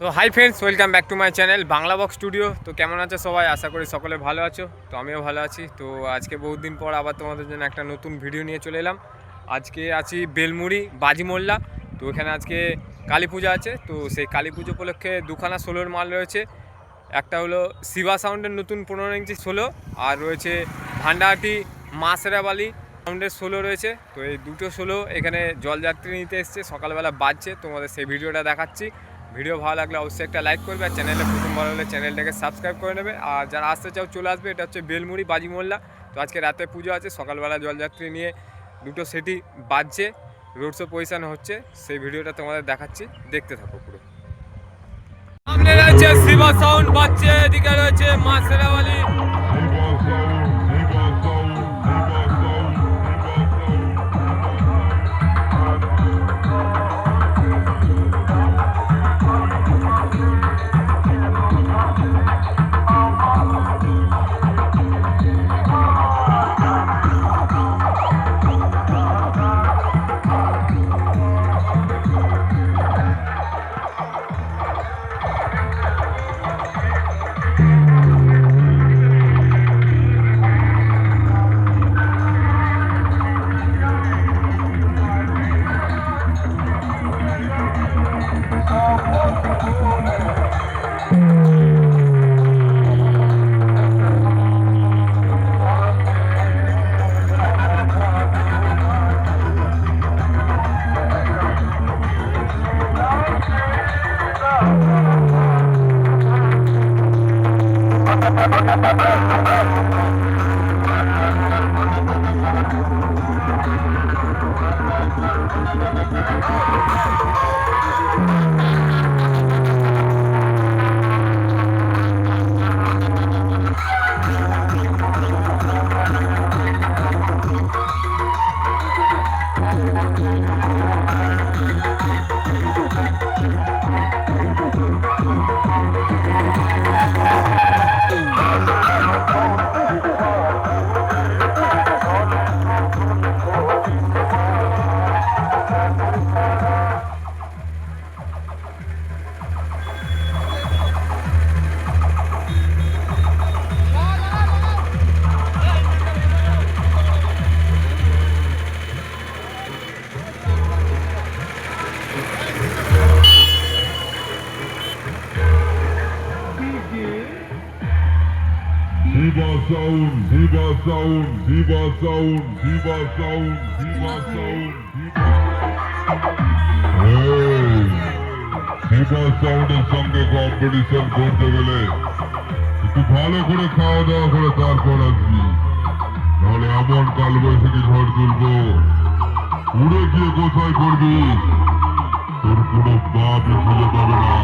তো hi friends, welcome back to my channel Bangla box studio. তো কেমন আছো সবাই? আশা করি সকলে ভালো আছো। তো আমিও ভালো আছি। তো আজকে বহুত দিন পর আবার তোমাদের জন্য একটা নতুন ভিডিও নিয়ে চলে এলাম। আজকে আছি বেলমুড়ি বাজিমোল্লা। তো এখানে আজকে কালী পূজা আছে। তো সেই কালী পুজো উপলক্ষে দুখানা সোলোর মাল রয়েছে। একটা হলো শিবা সাউন্ডের নতুন 15 ইঞ্চি সোলো, আর রয়েছে ভান্ডাহাটি মা শেরাবালি সাউন্ডের সোলো রয়েছে। তো এই দুটো সোলো এখানে জলযাত্রী নিতে এসছে, সকালবেলা বাজছে। তোমাদের সেই ভিডিওটা দেখাচ্ছি। ভিডিও ভালো লাগলে অবশ্যই একটা লাইক করবে, আর চ্যানেলে প্রথমবার হলে চ্যানেলটাকে সাবস্ক্রাইব করে নেবে। আর যারা আসতে চাও চলে আসবে। এটা হচ্ছে বেলমুড়ি বাজিমোল্লা। তো আজকে রাতে পুজো আছে, সকালবেলা জলযাত্রী নিয়ে দুটো সেটি বাজছে, রোড শো পজিশন হচ্ছে। সেই ভিডিওটা তোমাদের দেখাচ্ছি, দেখতে থাকো পুরো। সামনে রয়েছে শিবা সাউন্ড বাজছে, এদিকে রয়েছে মা শেরাবালি। Viva Sound, Viva Sound, Viva Sound, Viva Sound, Viva Sound, Viva Sound এর সঙ্গে কম্পিটিশন করতে গেলে একটু ভালো করে খাওয়া দাওয়া করে তারপর আসবি, নাহলে এমন কালবৈশাখী ঝড় তুলবো, উড়ে গিয়ে কোথায় করবি তোর কোনো বাপই খুঁজে পাবে না।